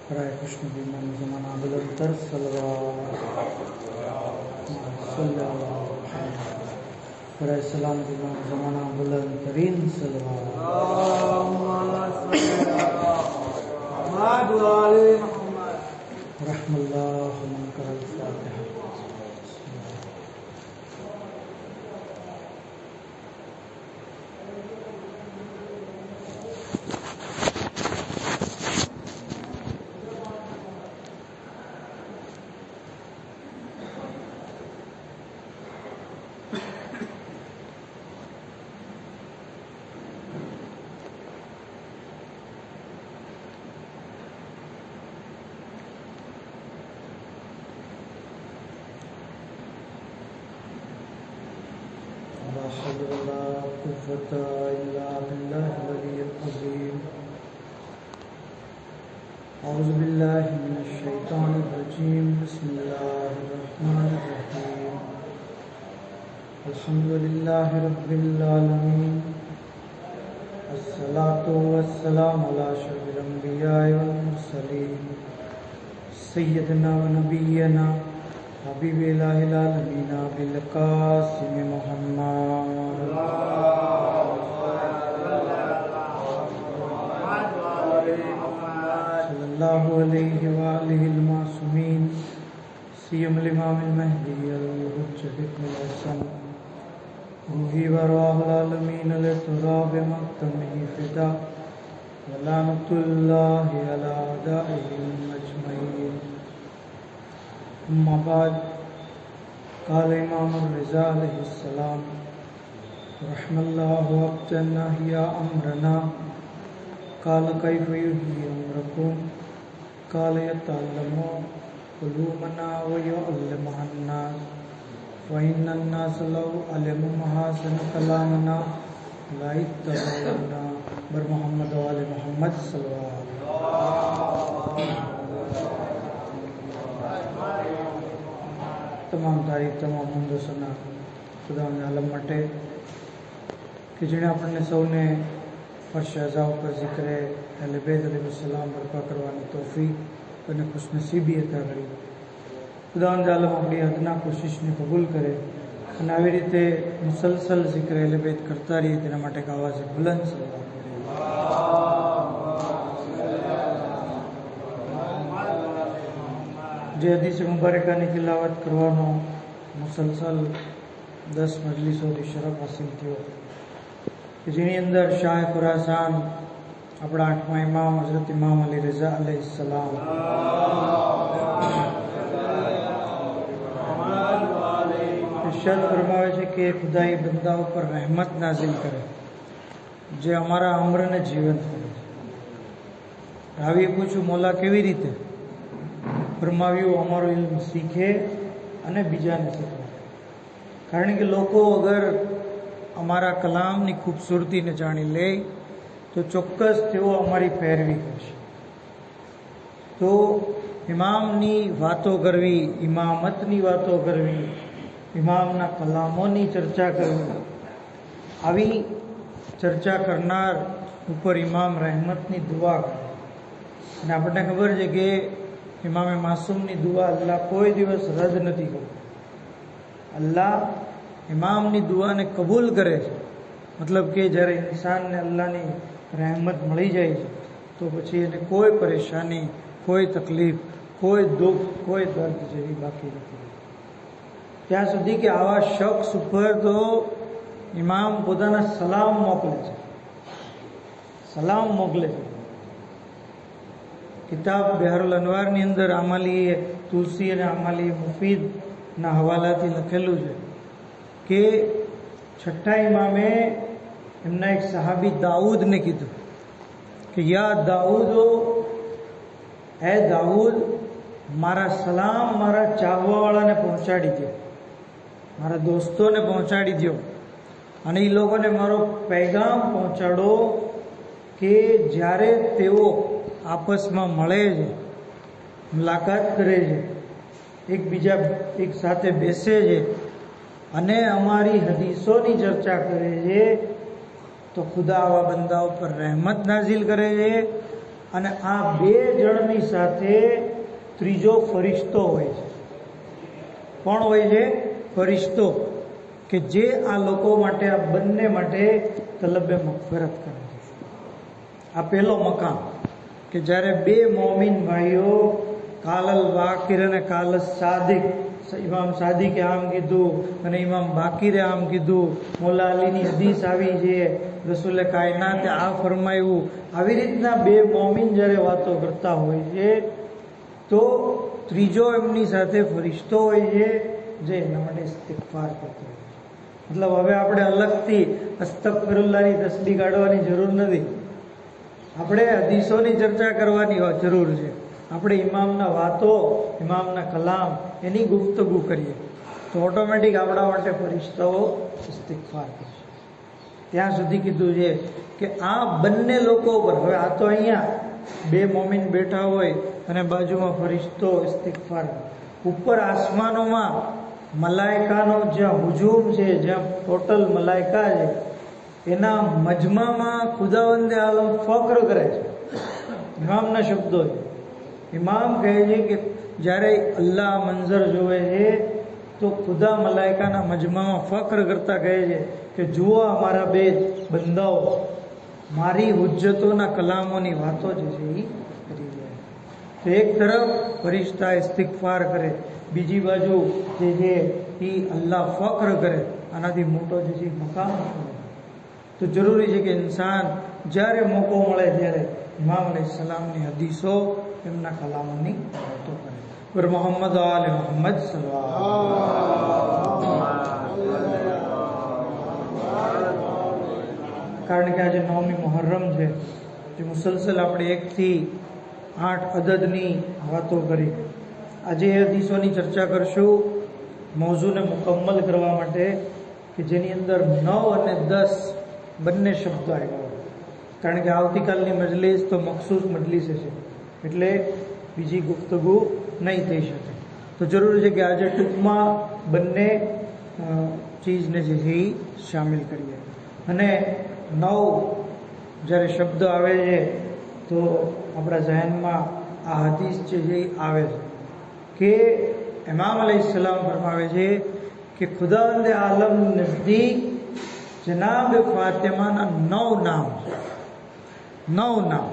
हरे कृष्ण विमान जमाना बुलंदर हरे सलाम विमान जमाना बुलंदरीन रहमल्लाह मन करल फातिहा। औज़ु बिल्लाहि मिनश शैतानिर रजीम बिस्मिल्लाहिर रहमानिर रहीम अल्हम्दुलिल्लाहि रब्बिल आलमीन अस्सलातु वस्सलामु अला अशरफिल अंबिया'i वल मुरसलीन सय्यिदिना व नबिय्यिना हबीबिल आलमीन बिल कासिम मुहम्मद सल्लल्लाहु अलैहि व आलिहिल मासूमीन सियमुल इमामिल महदी अल हुज्जतिल हसन रूही व रूहुल आलमीन अल तुराब मक्तमी फिदा वलानतुल्लाहि अला अदाइहिम अजमईन। अम्मा बाद क़ाल इमाम रिज़ा अलैहिस्सलाम रहमल्लाहु अब्दना हिया अमरना क़ाल कैफ़ युहयी अमरकुम क़ाल यतअल्लमु उलूमना व युअल्लिमुहा अन्नास व इन्ना अन्नास लौ अलिमू महासन कलामना ला इत्तबऊना बर मोहम्मद व आले मोहम्मद सल्लल्लाहु अलैहि वसल्लम। तमाम तारीफ तमाम हम्दो सना खुदावंद आलम માટે કે જેણે આપણને સૌને ફર્શ અઝા ઉપર ઝિક્ર અહલે બેત अलैहिस्सलाम બરપા કરવાની તૌફીક અને ખુશનસીબી અતા કરી। ખુદાવંદ આલમ આપણી અદના કોશિશને કબૂલ કરે અને આવી રીતે મુસલસલ ઝિક્ર અહલે બેત કરતા રહીએ તેના માટે એક આવાજ બુલંદ સલાવત કરીએ। જે હદીસ મુબારકાની તિલાવત કરવાનો મુસલસલ 10 મજલિસોથી શરફ હાસિલ થયો કે જેની અંદર શાહ ખુરાસાન આપણા 8મા ઇમામ હઝરત ઇમામ અલી રઝા अलैहिस्सलाम इरशाद फरमावे છે કે ખુદાઈ બંદાઓ પર રહેમત નાઝિલ કરે જે અમારા અમરને જીવંત કરે છે। રાવીએ પૂછ્યું મોલા કેવી રીતે? ફરમાવ્યું અમારો ઇલ્મ શીખે અને બીજાને શીખવે। કારણ કે લોકો અગર અમારા કલામની ખૂબસૂરતીને જાણી લે તો ચોક્કસ તેઓ અમારી પેરવી કરશે। તો ઇમામની વાતો કરવી, ઇમામતની વાતો કરવી, ઇમામના કલામોની ચર્ચા કરવી, આવી ચર્ચા કરનાર ઉપર ઇમામ રહેમતની દુઆ કરે। અને આપણને ખબર છે કે ઇમામે માસૂમની દુઆ અલ્લાહ કોઈ દિવસ રદ નથી કરતો। અલ્લાહ ઇમામની દુઆને કબૂલ કરે છે। મતલબ કે જ્યારે ઇન્સાનને અલ્લાહની રહેમત મળી જાય છે તો પછી એને કોઈ પરેશાની, કોઈ તકલીફ, કોઈ દુઃખ, કોઈ દર્દ જેવી બાકી નથી। ત્યાં સુધી કે આવા શખ્સ ઉપર તો ઇમામ પોતાના સલામ મોકલે છે, સલામ મોકલે છે। કિતાબ બિહારુલ અનવારની અંદર આમાલી તુલસી અને આમાલી મુફીદના હવાલાથી લખેલું છે કે છઠ્ઠા ઇમામે એમના એક સહાબી દાઉદને કીધું કે યા દાઉદો હે દાઉદ, મારા સલામ મારા ચાહવાવાળાને પહોંચાડી દો, મારા દોસ્તોને પહોંચાડી દો, અને એ લોકોને મારો પૈગામ પહોંચાડો કે જ્યારે તેઓ આપસમાં મળે છે, મુલાકાત કરે છે, એકબીજા એક સાથે બેસે છે અને અમારી હદીસોની ચર્ચા કરે છે, તો ખુદા આવા બંદાઓ પર રહેમત નાઝિલ કરે છે. અને આ બે જણની સાથે ત્રીજો ફરિશ્તો હોય છે. કોણ હોય છે? ફરિશ્તો, કે જે આ લોકો માટે, આ બંને માટે તલબે મગફરત કરે છે. આ પહેલો મકામ કે જ્યારે બે મોમિન ભાઈઓ, કાલલ બાકીર અને કાલ સાદિક, ઇમામ સાદિકે આમ કીધું અને ઇમામ બાકીરે આમ કીધું, મોલા અલીની હદીસ આવી છે, રસૂલે કાયનાતે આ ફરમાયું, આવી રીતના બે મોમિન જ્યારે વાતો કરતા હોય છે, તો ત્રીજો એમની સાથે ફરિશ્તો હોય છે જે એના માટે ઇસ્તિગફાર કરતો હોય છે. મતલબ હવે આપણે અલગથી અસ્તગફિરુલ્લાહની તસ્બીહ કાઢવાની જરૂર નથી, આપણે હદીસોની ચર્ચા કરવાની જરૂર છે. આપણે ઇમામના વાતો, ઇમામના કલામ, એની ગુફ્તગુ કરીએ તો ઓટોમેટિક આપણા માટે ફરિશ્તાઓ ઇસ્તિગફાર કરશે. ત્યાં સુધી કીધું છે કે આ બંને લોકો પર, હવે આ તો અહીંયા બે મોમિન બેઠા હોય અને બાજુમાં ફરિશ્તો ઇસ્તિગફાર, ઉપર આસમાનોમાં મલાઈકાનો જ્યાં હુજુમ છે, જ્યાં ટોટલ મલાઈકા છે, એના મજમામાં ખુદાવંદે આલમ ફક્ર કરે છે. ઇમામના શબ્દો છે. ઇમામ કહે છે કે જ્યારે અલ્લાહ મંઝર જોવે છે તો ખુદા મલાઈકાના મજમામાં ફક્ર કરતા કહે છે કે જુઓ અમારા બે બંદાઓ મારી હુજ્જતોના કલામોની વાતો જે છે એ કરી રહ્યા. તો એક તરફ ફરિશ્તા ઇસ્તિગફાર કરે, બીજી બાજુ જે છે એ અલ્લાહ ફક્ર કરે. આનાથી મોટો જે છે મકામ છે. તો જરૂરી છે કે ઇન્સાન જ્યારે મોકો મળે ત્યારે ઇમામ અલૈહિસ્સલામની હદીસો, એમના કલામોની વાતો કરે. પર મોહમ્મદ આલે મોહમ્મદ કારણ કે આજે 9મી મુહર્રમ છે, જે મુસલસલ આપણે 1 થી 8 અદદની વાતો કરી. આજે એ હદીસોની ચર્ચા કરશું મૌઝૂને મુકમ્મલ કરવા માટે, કે જેની અંદર 9 અને 10 બંને શબ્દો આવ્યા. કારણ કે આવતીકાલની મજલિસ તો મખસૂસ મજલિસ છે, એટલે બીજી ગુફ્તગુ નહીં થઈ શકે. તો જરૂરી છે કે આજે ટૂંકમાં બંને ચીજને જે છે એ શામિલ કરીએ. અને 9 જ્યારે શબ્દ આવે છે તો આપણા ઝહેનમાં આ હદીસ જે છે એ આવે છે કે ઇમામ અલૈહિસ્સલામ ફરમાવે છે કે ખુદાવંદે આલમ નઝદીક જનાબ ફાતિમાના 9 નામ છે. 9 નામ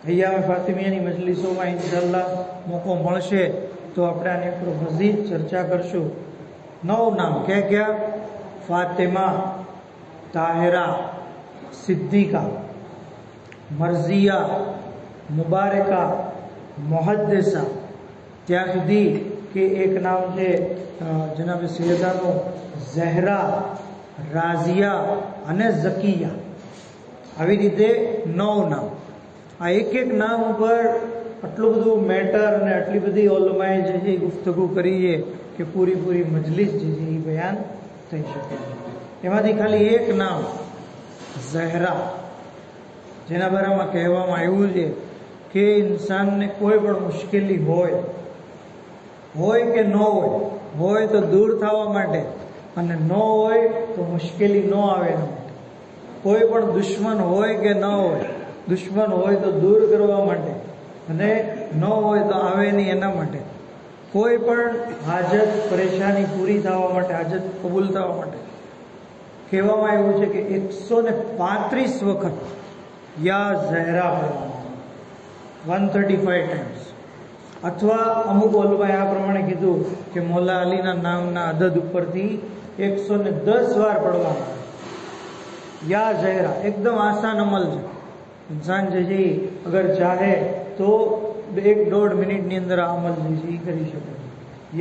અય્યામ ફાતિમિયાની મજલિસોમાં ઇન્શાઅલ્લાહ મોકો મળશે તો આપણે આની ઉપર મઝીદ ચર્ચા કરશું. 9 નામ ક્યાં ક્યાં? ફાતિમા, તાહિરા, સિદ્દીકા, મરઝિયા, મુબારકા, મુહદ્દિસા, ત્યાં સુધી કે એક નામ છે જનાબ સૈયદાનો ઝહરા, રાઝિયા અને ઝકિયા. આવી રીતે 9 નામ. આ એક નામ ઉપર આટલું બધું મેટર અને આટલી બધી ઓલમાએ જે છે ગુફ્તગુ કરી છે કે પૂરી મજલિસ જે છે એ બયાન થઈ શકે. એમાંથી ખાલી એક નામ ઝહરા, જેના બારામાં કહેવામાં આવ્યું છે કે ઇન્સાનને કોઈ પણ મુશ્કેલી હોય કે ન હોય તો દૂર થવા માટે, અને ન હોય તો મુશ્કેલી ન આવે એના માટે. કોઈ પણ દુશ્મન હોય કે ન હોય, દુશ્મન હોય તો દૂર કરવા માટે, અને ન હોય તો આવે નહીં એના માટે. કોઈ પણ હાજત પરેશાની પૂરી થવા માટે, હાજત કબૂલ થવા માટે કહેવામાં આવ્યું છે કે 135 વખત યા ઝહરા પઢવામાં, 135 ટાઈમ્સ. અથવા અમુક ઓલમાએ આ પ્રમાણે કીધું કે મોલા અલીના નામના અદદ ઉપરથી 110 વાર પઢવામાં આવે. યા ઝહરા એકદમ આસાન અમલ છે. ઇન્સાન જે છે અગર ચાહે તો 1-1.5 મિનિટની અંદર આ અમલ જે છે એ કરી શકે.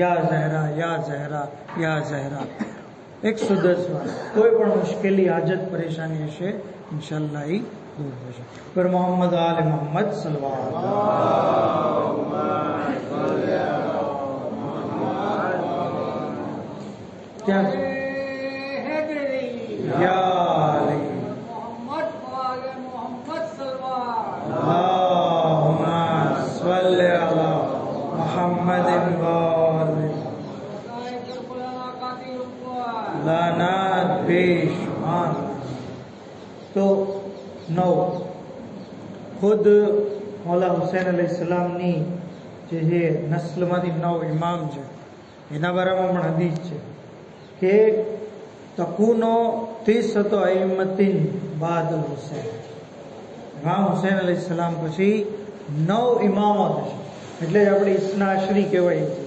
યા ઝહરા, યા ઝહરા, યા ઝહરા 110 વાર. કોઈ પણ મુશ્કેલી, હાજત, પરેશાની હશે ઇન્શાઅલ્લાહ એ દૂર થશે. પર મોહમ્મદ આલે મોહમ્મદ ત્યાં તો 9 ખુદ મૌલા હુસૈન અલૈહિસ્સલામની જે નસ્લમાંથી 9 ઇમામ છે એના બારામાં પણ હદીસ છે કે તકુનો 30 અઈમ્મતિન બાદ હુસૈન, ઇમામ હુસૈન અલૈહિસ્સલામ પછી 9 ઇમામો થશે. એટલે જ આપણે ઇસ્ના અશરી કહેવાય છે.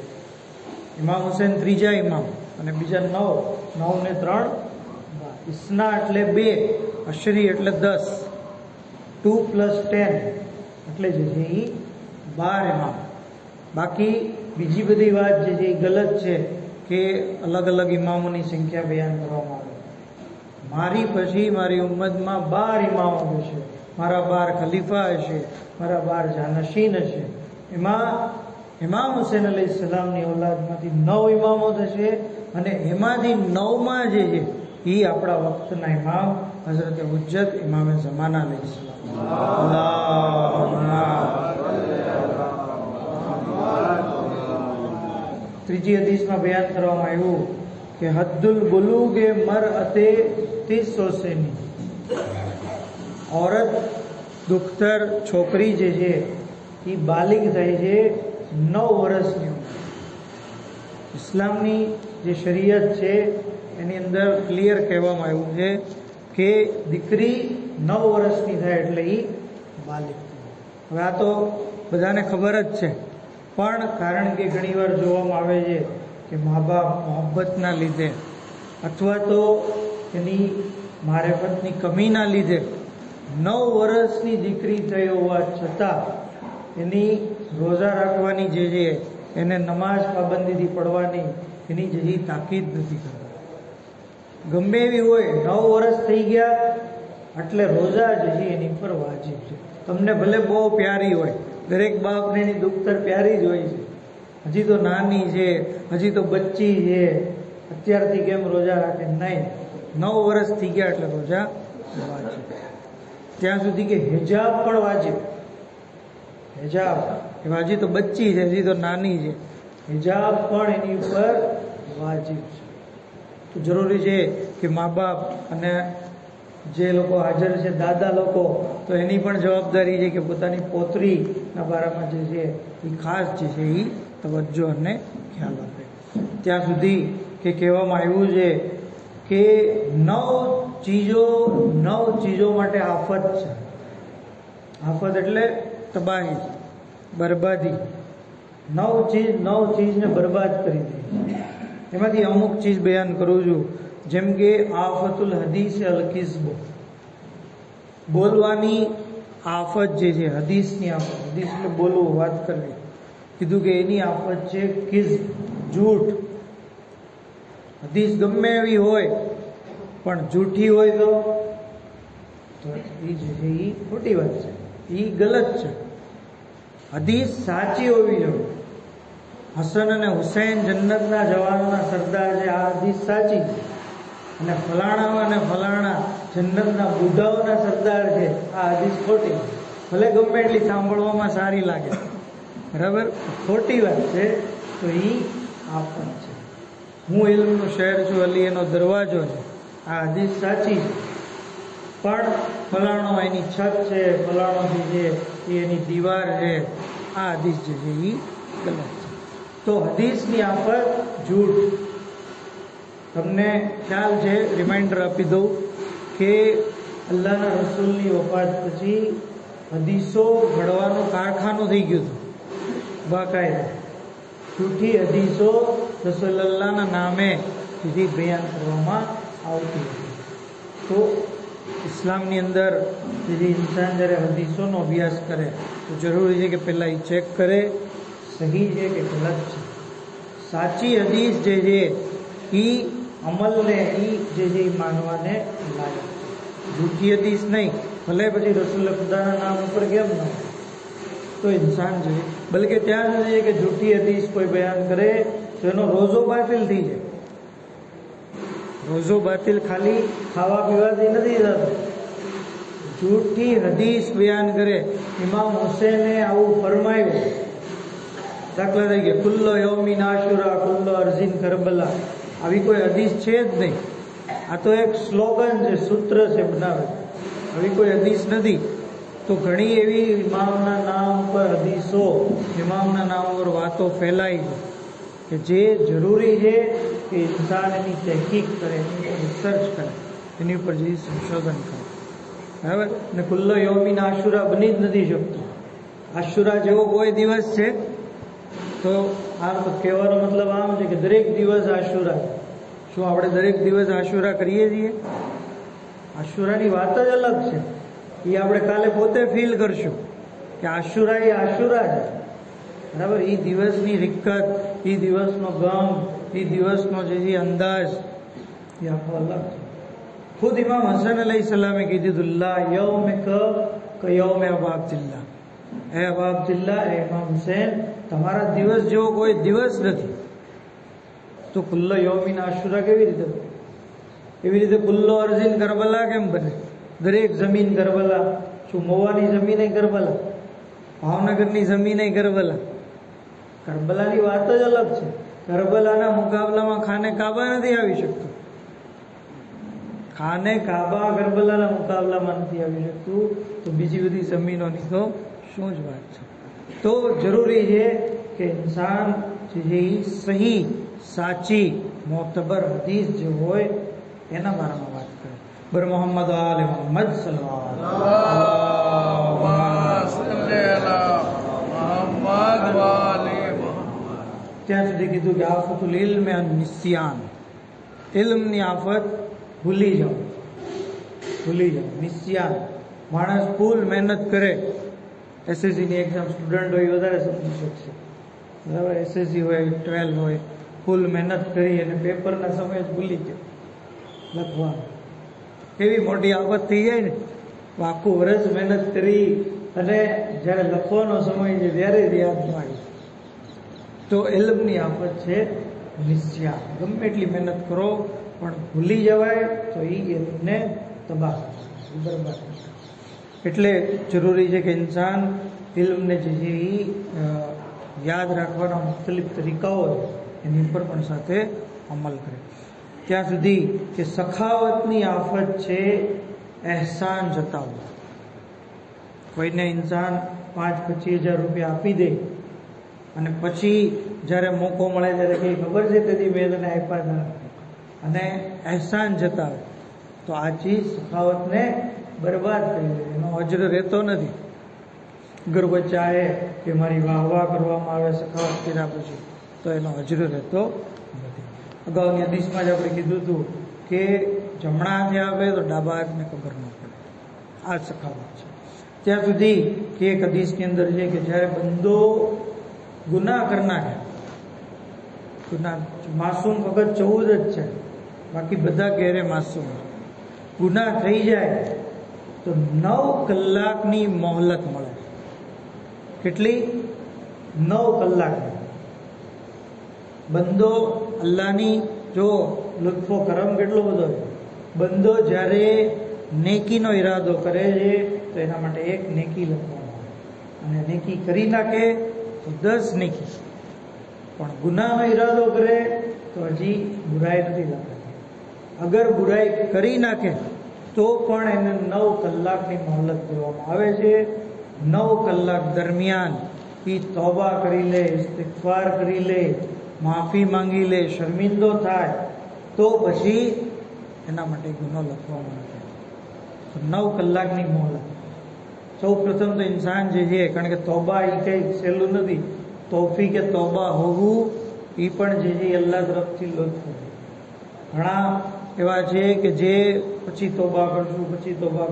ઇમામ હુસૈન ત્રીજા ઇમામ અને બીજા 9 ને 3 ઇસ્ના એટલે 2, અશરી એટલે 10, 2 + 10 એટલે જે છે એ 12 ઇમામ. બાકી બીજી બધી વાત જે છે એ ગલત છે કે અલગ અલગ ઇમામોની સંખ્યા બયાન કરવામાં આવે. મારી પછી મારી ઉમ્મતમાં 12 ઇમામો હશે, મારા 12 ખલીફા હશે, મારા 12 જાનશીન હશે. એમાં ઇમામ હુસૈન અલૈહિસ્સલામની ઔલાદમાંથી 9 ઇમામો થશે અને એમાંથી 9માં જે છે એ આપણા વખતના ઇમામ હઝરત હુજ્જત ઇમામે ઝમાના અલૈહિસ્સલામ. ત્રીજી હદીસમાં બયાન કરવામાં આવ્યું કે હદ્દુલ બુલુગે મરઅતે 30 સેની, औरत દુખ્તર છોકરી જે છે એ બાલિગ થાય છે 9 વર્ષની ઉંમર. ઇસ્લામની જે શરીયત છે એની અંદર ક્લિયર કહેવામાં આવ્યું છે કે દીકરી 9 વર્ષની થાય એટલે એ બાલિગ થાય. હવે આ તો બધાને ખબર જ છે, પણ કારણ કે ઘણીવાર જોવામાં આવે છે કે મા બાપ મોહબ્બતના લીધે અથવા તો એની મારેફતની કમીના લીધે 9 વર્ષની દીકરી થઈ હોવા છતાં એની રોઝા રાખવાની જે છે એને નમાઝ પાબંદીથી પડવાની એની જે તાકીદ નથી કરતા. ગમે એવી હોય 9 વર્ષ થઈ ગયા એટલે રોઝા જે છે એની પર વાજિબ છે. તમને ભલે બહુ પ્યારી હોય, દરેક બાપને એની દુખ્તર પ્યારી જ હોય છે, હજી તો નાની છે, હજી તો બચ્ચી છે, અત્યારથી કેમ રોજા રાખે? નહીં, 9 વર્ષ થઈ ગયા એટલે રોજા વાજિબ. ત્યાં સુધી કે હિજાબ પણ વાજિબ. હિજાબ હજી તો બચ્ચી છે, હજી તો નાની છે, હિજાબ પણ એની ઉપર વાજિબ છે. તો જરૂરી છે કે મા બાપ અને જે લોકો હાજર છે, દાદા લોકો, તો એની પણ જવાબદારી છે કે પોતાની પોતરીના બારામાં જે છે એ ખાસ જે છે એ તવજ્જો અને ખ્યાલ આપે. ત્યાં સુધી કે કહેવામાં આવ્યું છે કે 9 ચીજો માટે આફત છે. આફત એટલે તબાહી, બરબાદી. 9 ચીજને બરબાદ કરી દે. એમાંથી અમુક ચીજ બયાન કરું છું, જેમ કે આફતુલ હદીસ અલ કિઝ્બ, બોલવાની આફત જે છે, હદીસની આફત. હદીસ એટલે બોલવું, વાત કરવી. કીધું કે એની આફત છે કિઝ્બ, જૂઠ. હદીસ ગમે એવી હોય પણ જૂઠી હોય તો એ જે છે એ ખોટી વાત છે, એ ગલત છે. હદીસ સાચી હોવી જોઈએ. હસન અને હુસૈન જન્નતના જવાનોના સરદાર છે, આ હદીસ સાચી છે. અને ફલાણા અને ફલાણા જન્નતના બુઢાઓના સરદાર છે, આ હદીસ ખોટી. ભલે ગમે એટલી સાંભળવામાં સારી લાગે, બરાબર, ખોટી વાત છે. તો એ આફત છે. હું ઇલ્મનું શહેર છું, અલી એનો દરવાજો છે, આ હદીસ સાચી છે. પણ ફલાણો એની છત છે, ફલાણો જે છે એ એની દીવાર છે, આ હદીસ જે છે એ ગલત છે. તો હદીસની આફત જૂઠ. તમને ખ્યાલ છે, રિમાઇન્ડર આપી દઉં કે અલ્લાહના રસૂલની વફાત પછી હદીસો ઘડવાનું કારખાનું થઈ ગયું હતું. બાકાયદા જૂઠી હદીસો રસૂલુલ્લાહના નામે સીધી બયાન કરવામાં આવતી હતી. તો ઇસ્લામની અંદર જે ઇન્સાન જ્યારે હદીસોનો અભ્યાસ કરે તો જરૂરી છે કે પહેલાં એ ચેક કરે સહી છે કે ગલત છે. સાચી હદીસ જે છે એ અમલને એ જે છે એ માનવાને લાયક છે. જૂઠી હદીસ નહીં ભલે પછી રસૂલ ખુદાના નામ ઉપર કેમ ના તો ઇન્સાન છે, બલકે ત્યાં સુધી કે જૂઠી હદીસ કોઈ બયાન કરે તો એનો રોઝો બાતિલ થઈ જાય. રોઝો બાતિલ ખાલી ખાવા પીવાથી નથી થતો. જૂઠી હદીસ બયાન કરે. ઇમામ હુસૈને આવું ફરમાયું, દાખલા તરીકે કુલ્લો યૌમિન આશુરા કુલ્લો અર્ઝિન કરબલા, આવી કોઈ હદીસ છે જ નહીં. આ તો એક સ્લોગન છે, સૂત્ર છે બનાવે, આવી કોઈ હદીસ નથી. તો ઘણી એવી ઇમામના નામ પર હદીસો, ઇમામના નામ પર વાતો ફેલાઈ છે કે જે જરૂરી છે કે ઇન્સાન એની તહેકીક કરે, એની રિસર્ચ કરે, એની ઉપર જે સંશોધન કરે. બરાબર ને કુલ્લો યૌમિન આશુરા બની જ નથી શકતું. આશુરા જેવો કોઈ દિવસ છે તો આ કહેવાનો મતલબ આમ છે કે દરેક દિવસ આશુરા. શું આપણે દરેક દિવસ આશુરા કરીએ છીએ? આશુરાની વાત જ અલગ છે. એ આપણે કાલે પોતે ફીલ કરશું કે આશુરા એ આશુરા છે. બરાબર, એ દિવસની રિક્કત, એ દિવસનો ગમ, એ દિવસનો જે અંદાજ એ આખો અલગ છે. ખુદ ઇમામ હસન અલૈહિ સલામે કીધું, લા યૌમ ક યૌમ અબા અબ્દિલ્લા, હે અબા અબ્દિલ્લા, હે ઇમામ હુસૈન, તમારા દિવસ જેવો કોઈ દિવસ નથી. તો કુલ્લો યૌમિન આશુરા કેવી રીતે બને? એવી રીતે કુલ્લો અર્ઝિન કરબલા કેમ બને? દરેક જમીન કરબલા. શું મોવાની જમીન એ કરબલા? ભાવનગરની જમીન એ કરબલા? કરબલાની વાત જ અલગ છે. કરબલાના મુકાબલામાં ખાને કાબા નથી આવી શકતું. ખાને કાબા કરબલાના મુકાબલામાં નથી આવી શકતું, તો બીજી બધી જમીનોની તો શું જ વાત છે. તો જરૂરી છે કે ઇન્સાન જે સહી, સાચી, મોતબર હદીસ જે હોય એના બારામાં વાત કરે. બર મોહમ્મદ આલે મોહમ્મદ ત્યાં સુધી કીધું કે આફતુલ ઇલ્મ અન નિસ્યાન, ઇલ્મની આફત ભૂલી જાઓ, ભૂલી જાઓ. નિસ્યાન, માણસ ફૂલ મહેનત કરે, એસએસસીની એક્ઝામ સ્ટુડન્ટ હોય વધારે સમજી શકશે. બરાબર, એસએસસી હોય, 12 હોય, ફૂલ મહેનત કરી અને પેપરના સમયે જ ભૂલી ગયો લખવાનું. કેવી મોટી આફત થઈ જાય ને. આખું વર્ષ મહેનત કરી અને જ્યારે લખવાનો સમય છે ત્યારે જ યાદ ન આવી. તો ઇલ્મની આફત છે નિસ્યાન. ગમે એટલી મહેનત કરો પણ ભૂલી જવાય તો એ ઇલ્મને તબાહ, બરબાદ. એટલે જરૂરી છે કે ઇન્સાન ઇલ્મને જે છે એ યાદ રાખવાના મુખ્તલિફ તરીકાઓ એની ઉપર પણ સાથે અમલ કરે. ત્યાં સુધી કે સખાવતની આફત છે એહસાન જતાવવું. કોઈને ઇન્સાન 5-25 હજાર રૂપિયા આપી દે અને પછી જ્યારે મોકો મળે ત્યારે કંઈ ખબર છે તેથી મેં તને આપ્યા ના, અને એહસાન જતાવે, તો આ ચીજ સખાવતને બરબાદ કરી દે. એનો અજર રહેતો નથી. અગર કોઈ ચાહે કે મારી વાહ કરવામાં આવે સખાવત કર્યા પછી, તો એનો અજર રહેતો નથી. અગાઉની હદીસમાં જ આપણે કીધું હતું કે જમણા હાથે આપે તો ડાબા હાથને ખબર ન પડે. આ સખાવત છે. ત્યાં સુધી કે એક હદીસની અંદર છે કે જ્યારે બંદો ગુનાહ કરી નાખે, ગુનાહ માસૂમ ફક્ત 14 જ છે, બાકી બધા ઘેરે માસૂમ, ગુનાહ થઈ જાય તો 9 કલાકની મોહલત મળે. કેટલી? 9 કલાકની. બંદો અલ્લાહની જો લુત્ફો કરમ કેટલો બધો છે. બંદો જ્યારે નેકીનો ઈરાદો કરે છે તો એના માટે 1 નેકી લખવામાં આવે, અને નેકી કરી નાખે તો 10 નેકી. પણ ગુનાહનો ઈરાદો કરે તો હજી બુરાઈ નથી લખાતી. અગર બુરાઈ કરી નાખે તો પણ એને 9 કલાકની મોહલત દેવામાં આવે છે. 9 કલાક દરમિયાન એ તૌબા કરી લે, ઇસ્તિગફાર કરી લે, માફી માંગી લે, શર્મિંદો થાય તો પછી એના માટે ગુનો લખવામાં આવે. 9 કલાકની મોહલત. સૌ પ્રથમ તો ઇન્સાન જે છે, કારણ કે તૌબા એ કંઈ સહેલું નથી. તૌફીકે તૌબા હોવું એ પણ જે છે અલ્લાહ તરફથી લુત્ફ છે. ઘણા એવા છે કે જે પછી તૌબા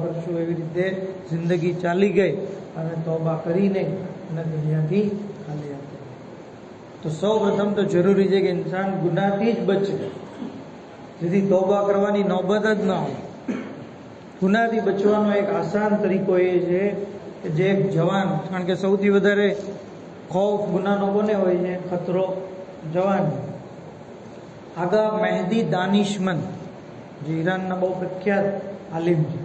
કરશું એવી રીતે જિંદગી ચાલી ગઈ અને તૌબા કરીને અને દુનિયાથી ખાલી હતી. તો સૌ પ્રથમ તો જરૂરી છે કે ઇન્સાન ગુનાહથી જ બચે, જેથી તૌબા કરવાની નોબત જ ન આવે. ગુનાથી બચવાનો એક આસાન તરીકો એ છે કે જે એક જવાન, કારણ કે સૌથી વધારે ખૌફ ગુનાનો કોને હોય છે? ખતરો જવાન. આગા મહેદી દાનિશમંદ, જે ઈરાનના બહુ પ્રખ્યાત આલિમ છે,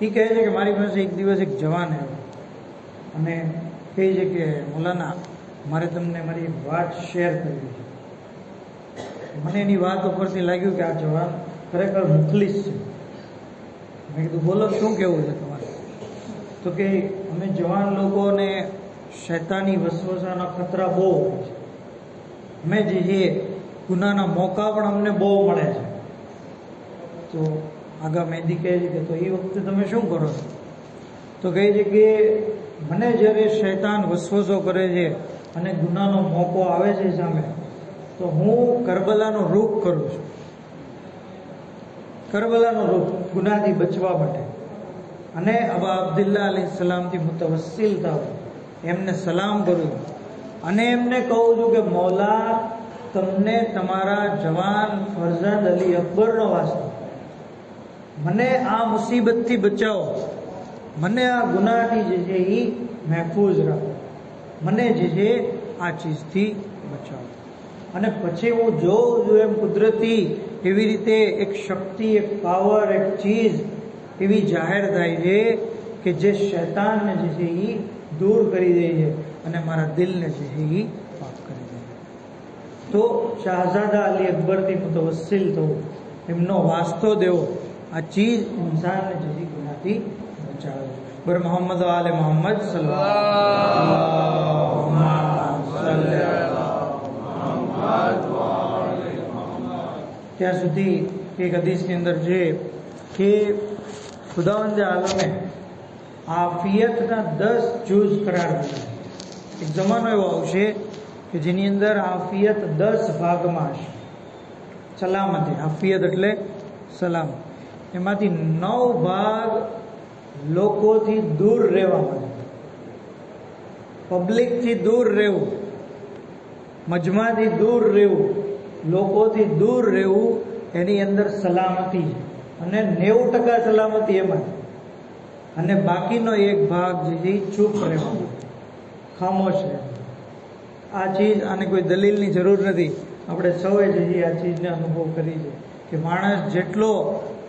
એ કહે છે કે મારી પાસે એક દિવસ એક જવાન આવ્યો અને કહે છે કે મૌલાના, મારે તમને મારી એક વાત શેર કરવી છે. મને એની વાત ઉપરથી લાગ્યું કે આ જવાન ખરેખર મુખલિસ છે. મેં કીધું બોલો, શું કેવું છે તમારે? તો કે અમે જવાન લોકોને શૈતાની વસવસાના ખતરા બહુ હોય છે, અમે જે છીએ ગુનાના મોકા પણ અમને બહુ મળે છે. તો આગા મહેદી કહે છે કે તો એ વખતે તમે શું કરો છો? તો કહે છે કે મને જ્યારે શૈતાન વસવસો કરે છે અને ગુનાનો મોકો આવે છે સામે, તો હું કરબલાનો રૂખ કરું છું. કરબલાનો રૂખ ગુનાથી બચવા માટે. અને અબા અબ્દુલ્લાહ અલૈહિસ્સલામથી મુતવસ્સિલ થાવ, એમને સલામ કરું છું અને એમને કહું છું કે મૌલા, તમને તમારા જવાન ફરઝંદ અલી અકબરનો વાસ્તો, મને આ મુસીબતથી બચાવો, મને આ ગુનાથી જે છે એ મહેફૂઝ રાખો, મને જે છે આ ચીજથી બચાવો. અને પછી હું જોઉં છું એમ કુદરતી એવી રીતે એક શક્તિ, એક પાવર, એક ચીજ એવી જાહેર થાય છે કે જે શૈતાનને જે છે એ દૂર કરી દે છે અને મારા દિલને જે છે એ પાક કરી દે છે. તો શાહઝાદા અલી અકબરથી મુતવસ્સિલ થવું, એમનો વાસ્તો દેવો, આ ચીજ ઇન્સાનને જે છે ગુનાથી બચાવે છે. બર મોહમ્મદ આલે મોહમ્મદ સલ્લલ્લાહુ ત્યાં સુધી એક હદીસની અંદર છે કે ખુદાવંદ આલમે આફિયતના 10 જુઝ કરાર દીધા. એક જમાનો એવો આવશે કે જેની અંદર આફિયત 10 ભાગમાં હશે. સલામતી, આફિયત એટલે સલામત, એમાંથી 9 ભાગ લોકોથી દૂર રહેવા માટે, પબ્લિકથી દૂર રહેવું, મજમાથી દૂર રહેવું, લોકોથી દૂર રહેવું, એની અંદર સલામતી છે. અને 90% સલામતી એમાં, અને બાકીનો એક ભાગ જે છે ચૂપ રહેવાનો, ખામોશ રહેવાનો. આ ચીજ, આને કોઈ દલીલની જરૂર નથી, આપણે સૌએ જે છે આ ચીજને અનુભવ કરી છે કે માણસ જેટલો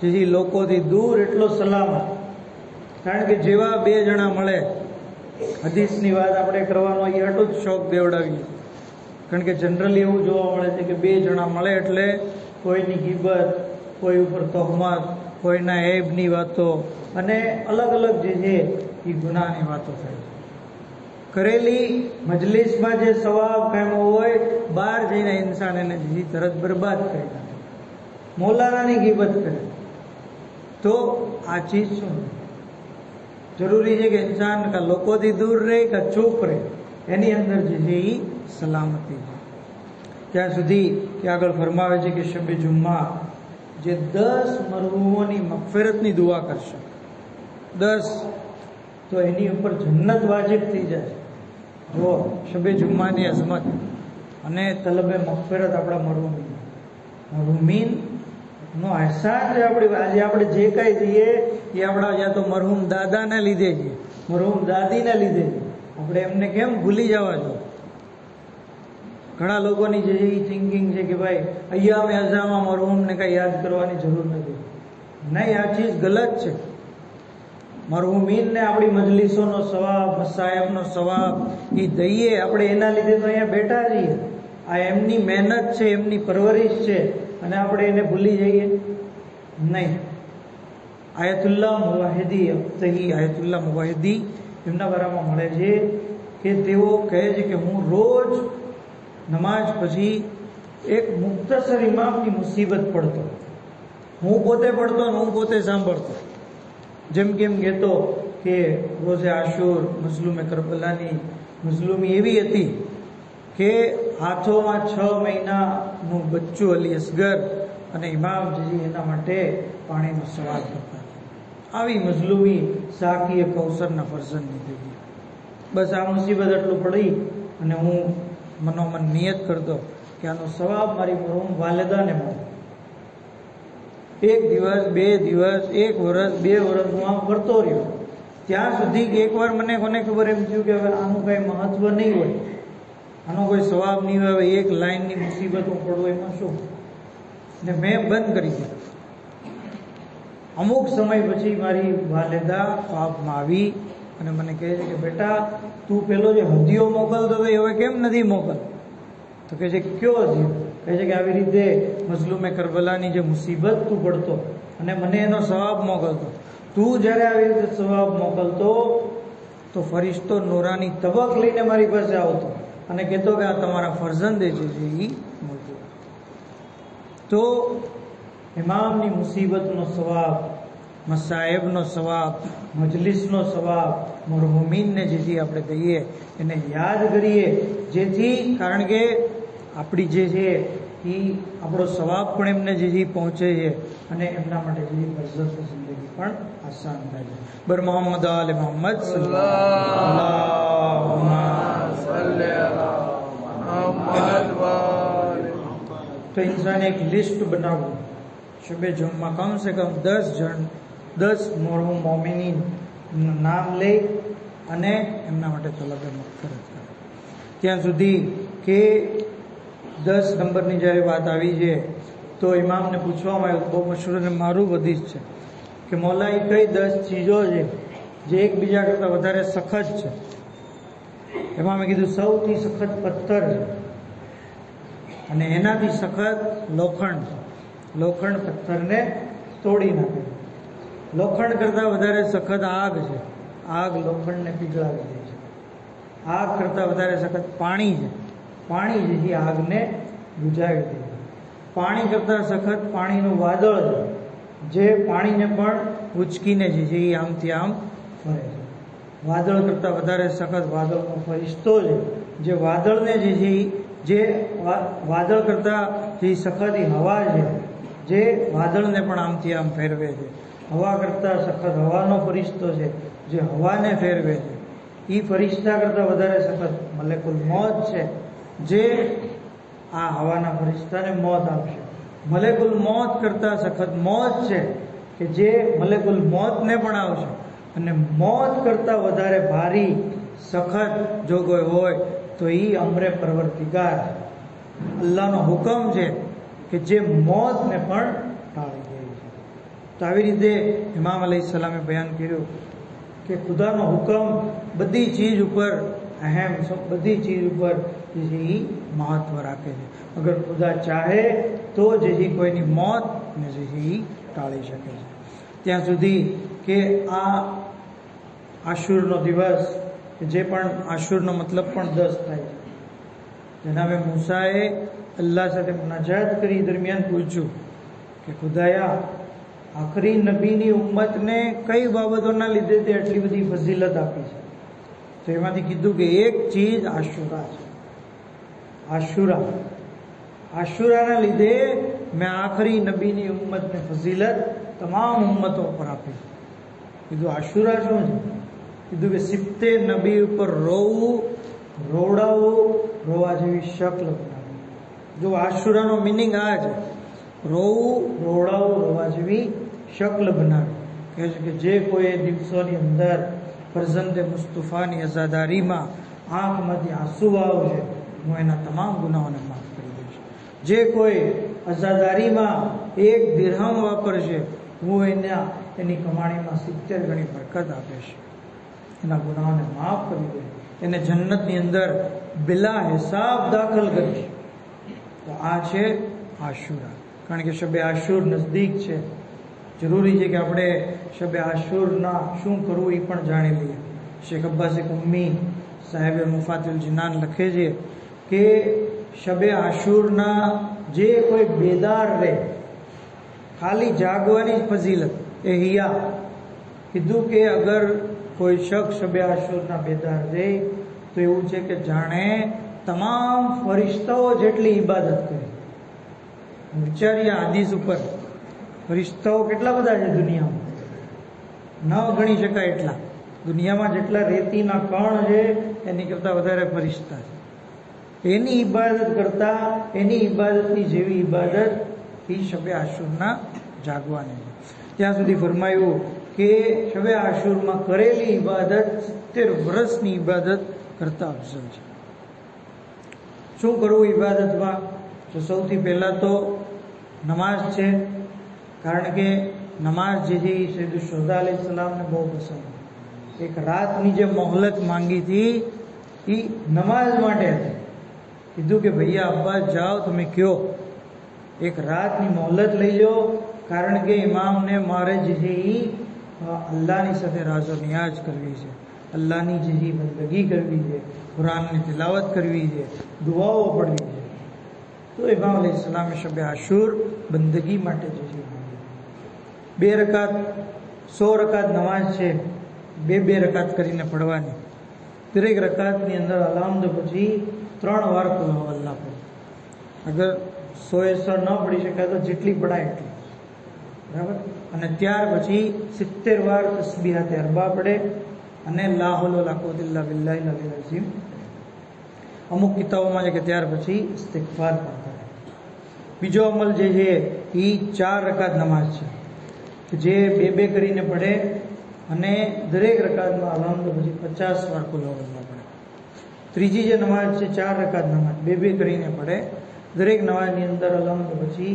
જે છે લોકોથી દૂર એટલો સલામત. કારણ કે જેવા 2 જણા મળે, હદીસની વાત આપણે કરવાનો એ અટૂટ શોખ દેવડાવીએ, કારણ કે જનરલી એવું જોવા મળે છે કે 2 જણા મળે એટલે કોઈની ગીબત, કોઈ ઉપર તહોમત, કોઈના ઐબની વાતો અને અલગ અલગ જે છે એ ગુનાની વાતો થાય છે. કરેલી મજલિસમાં જે સવાબ કાયમો હોય, બહાર જઈને ઇન્સાન એને જે તરત બરબાદ કરી નાખે, મૌલાનાની ગીબત કરે. તો આ ચીજ શું જરૂરી છે કે ઇન્સાન કા લોકોથી દૂર રહે કા ચૂપ રહે, એની અંદર જે છે એ સલામતી છે. ત્યાં સુધી કે આગળ ફરમાવે છે કે શબે જુમ્મા જે 10 મરહૂમોની મગફિરતની દુઆ કરશે, 10, તો એની ઉપર જન્નત વાજિબ થઈ જાય. જો શબે જુમ્માની અઝમત અને તલબે મગફિરત આપણા મરહૂમીન નો અહેસાન છે. આજે આપણે જે કાંઈ છીએ એ આપણા યા તો મરહૂમ દાદાને લીધે છે, મરહૂમ દાદીને લીધે છે. આપણે એમને કેમ ભૂલી જવા છો? ઘણા લોકોની જે થિંકિંગ છે કે ભાઈ અય્યામે અઝામાં મરહૂમને કાંઈ યાદ કરવાની જરૂર નથી. નહીં, આ ચીજ ગલત છે. મરહૂમીનને આપણી મજલિસોનો સવાબ, મસાયબનો સવાબ એ દઈએ આપણે, એના લીધે તો અહીંયા બેઠા છીએ. આ એમની મહેનત છે, એમની પરવરિશ છે, અને આપણે એને ભૂલી જઈએ નહીં. આયતુલ્લાહ મુવાહિદી, આયતુલ્લાહ મુવાહિદી, એમના બારામાં મળે છે કે તેઓ કહે છે કે હું રોજ નમાજ પછી એક મુખ્તસર ઇમામની મુસીબત પડતો, હું પોતે પડતો અને હું પોતે સાંભળતો. જેમ કેમ કહેતો કે રોઝે આશુર, મઝલુમે કરબલાની મઝલુમી એવી હતી કે હાથોમાં 6 મહિનાનું બચ્ચું અલી અસગર અને ઇમામ જે એના માટે પાણીનો સવાલ કરતા. આવી મઝલુમી સાકીએ કૌસરના ફરઝંદની થઈ ગઈ. બસ આ મુસીબત એટલું પડી અને હું મનોમન નિયત કરતો કે આનો સવાબ મારી મરહૂમ વાલિદાને મળે. એક દિવસ, 2 દિવસ, 1 વર્ષ, 2 વર્ષ હું આમ કરતો રહ્યો. ત્યાં સુધી કે એકવાર મને કોને ખબર એમ થયું કે હવે આનું કઈ મહત્વ નહીં હોય, આનો કોઈ સ્વભાવ નહીં હોય, હવે એક લાઈનની મુસીબત હું પડું એમાં શું, ને મેં બંધ કરી દીધું. અમુક સમય પછી મારી વાલેદા પાપમાં આવી અને મને કહે છે કે બેટા તું પેલો જે હદીઓ મોકલતો હતો એ હવે કેમ નથી મોકલ? તો કહે છે કયો હદીઓ? કહે છે કે આવી રીતે મઝલૂમે કરબલાની જે મુસીબત તું પડતો અને મને એનો સવાબ મોકલતો, તું જ્યારે આવી રીતે સવાબ મોકલતો તો ફરિશ્તો નૂરાની તબક લઈને મારી પાસે આવતો અને કહેતો કે આ તમારા ફરજંદે છે જે એ મોકલો. તો ઇમામની મુસીબતનો સવાબ, મસાયબનો સવાબ, મજલિસનો સવાબ, મરહુમીનને જેથી આપણે કહીએ એને યાદ કરીએ, જેથી કારણ કે આપણી જે છે એ આપણો સવાબ પણ એમને જેથી પહોંચે છે અને એમના માટે જેથી બરઝખ જિંદગી પણ આસાન થાય છે. બર મોહમ્મદ આલે મોહમ્મદ તો ઇન્સાને એક લિસ્ટ બનાવવું, શબે જુમ્મા કમ સે કમ 10 મોરહુમ મોમિનીન નામ લઈ અને એમના માટે તલબે મગફરત કરે. ત્યાં સુધી કે 10 નંબરની જ્યારે વાત આવી છે તો ઇમામને પૂછવામાં આવ્યું, બહુ મશહૂર અને મારું હદીસ છે કે મૌલા એ કઈ 10 ચીજો છે જે એકબીજા કરતાં વધારે સખત છે? એમાં મેં કીધું સૌથી સખત પથ્થર છે અને એનાથી સખત લોખંડ છે. લોખંડ પથ્થરને તોડી નાખે. લોખંડ કરતાં વધારે સખત આગ છે, આગ લોખંડને પીગળાવી દે છે. આગ કરતાં વધારે સખત પાણી છે, પાણી જેથી આગને બુઝાવી દે છે. પાણી કરતાં સખત પાણીનું વાદળ છે જે પાણીને પણ ઉચકીને જે છે એ આમથી આમ ફરે છે. વાદળ કરતાં વધારે સખત વાદળનો ફરિશ્તો છે જે વાદળને જે વાદળ કરતાં જે સખત હવા છે જે વાદળને પણ આમથી આમ ફેરવે છે. હવા કરતાં સખત હવાનો ફરિશ્તો છે જે હવાને ફેરવે છે. એ ફરિશ્તા કરતાં વધારે સખત મલેકુલ મોત છે જે આ હવાના ફરિશ્તાને મોત આપશે. મલેકુલ મોત કરતાં સખત મોત છે કે જે મલેકુલ મોતને પણ આવશે. અને મોત કરતાં વધારે ભારી સખત જો કોઈ હોય તો એ અમરે પરવર્તિગાર અલ્લાહનો હુકમ છે કે જે મોતને પણ ટાળી દે છે. તો આવી રીતે ઇમામ અલૈહિસ્સલામે બયાન કર્યું કે ખુદાનો હુકમ બધી ચીજ ઉપર અહેમ, બધી ચીજ ઉપર જે એ મહત્વ રાખે છે. અગર ખુદા ચાહે તો જે કોઈની મોત ને જે એ ટાળી શકે છે. ત્યાં સુધી કે આ આશુરનો દિવસ કે જે પણ આશુરનો મતલબ પણ 10 થાય છે. જનાબે મૂસાએ અલ્લાહ સાથે મુનાજાત કરી દરમિયાન પૂછ્યું કે ખુદાયા આખરી નબીની ઉમ્મતને કઈ બાબતોના લીધે તે આટલી બધી ફઝીલત આપી છે? તો એમાંથી કીધું કે એક ચીજ આશુરા છે. આશુરાના લીધે મેં આખરી નબીની ઉમ્મતને ફઝીલત તમામ ઉમ્મતો પર આપી. કીધું આશુરા શું છે? કીધું કે 70 નબી ઉપર રોવું, રોડાવું, રોવા જેવી શક્લ બનાવી. જો આશુરાનો મિનિંગ આ છે, રોવું, રોડાવું, રોવા જેવી શક્લ બનાવી. કહે છે કે જે કોઈ એ દિવસોની અંદર ફરઝંદે મુસ્તફાની અઝાદારીમાં આંખમાંથી આંસુ આવશે, હું એના તમામ ગુનાહોને માફ કરી દઈશ. જે કોઈ અઝાદારીમાં 1 દિરહમ વાપરશે, હું એની કમાણીમાં 70 ગણી બરકત આપીશ, એના ગુનાહોને માફ કરી દઈશ, એને જન્નતની અંદર બિલા હિસાબ દાખલ કરીશ. તો આ છે આશુરા. કારણ કે શબે આશુર નજદીક છે. જરૂરી છે કે આપણે શબે આશુરના શું કરવું એ પણ જાણી લઈએ. શેખ અબ્બાસ ઉમ્મી સાહેબે મુફાતુલ જિનાન લખે છે કે શબે આશુરના જે કોઈ બેદાર રહે, ખાલી જાગવાની ફઝીલત એ હિયા. કીધું કે અગર કોઈ શખ્સ શબે આશુરના બેદાર રહે તો એવું છે કે જાણે તમામ ફરિશ્તાઓ જેટલી ઇબાદત કરે. વિચારીએ હાદીસ ઉપર ફરિશ્તાઓ કેટલા બધા છે દુનિયામાં, ન ગણી શકાય એટલા. દુનિયામાં જેટલા રેતીના કણ છે એની કરતાં વધારે ફરિશ્તા છે. એની ઇબાદત કરતાં, એની ઇબાદતની જેવી ઇબાદત એ શબે આશુરના જાગવાની છે. ત્યાં સુધી ફરમાયું કે શબે આશુરમાં કરેલી ઇબાદત 70 વર્ષની ઇબાદત કરતા અફઝલ છે. શું કરવું ઇબાદતમાં? તો સૌથી પહેલાં તો નમાઝ છે, કારણ કે નમાઝ જે છે એ સૈયદ શુહદા અલૈહિસ્સલામને બહુ પસંદ. એક રાતની જે મોહલત માંગી હતી એ નમાઝ માટે હતી. કીધું કે ભૈયા અબ્બાસ જાઓ, તમે કયો એક રાતની મોહલત લઈ લો, કારણ કે ઇમામને મારે જે છે એ અલ્લાહની સાથે રાઝો નિયાઝ કરવી છે, અલ્લાહની જે છે બંદગી કરવી છે, કુરાનની તિલાવત કરવી છે, દુઆઓ પડવી છે. તો ઇમામ અલૈહિસ્સલામે શબે આશુર બંદગી માટે જે છે 2 રકાત 100 રકાત નમાઝ છે, 2 રકાત કરીને પડવાની. દરેક રકાતની અંદર અલહમ્દ પછી 3 વાર કુલ હુવલ્લાહ પડે. અગર 100 ન પડી શકાય તો જેટલી પડાય એટલી, બરાબર. અને ત્યાર પછી 70 વાર તસ્બીહાતે અરબા પડે અને લા હૌલા વલા કુવતા ઇલ્લા બિલ્લાહિલ અલીલ અઝીમ. અમુક કિતાબોમાં છે કે ત્યાર પછી ઇસ્તિગફાર પણ કરે. બીજો અમલ જે છે એ 4 રકાત નમાઝ છે કે જે 2 કરીને પડે અને દરેક રકાતમાં અલહમ્દ પછી 50 વાર કુલ હુવલ્લાહ પડે. ત્રીજી જે નમાઝ છે 4 રકાત નમાઝ 2 કરીને પડે, દરેક નમાઝની અંદર અલહમ્દ પછી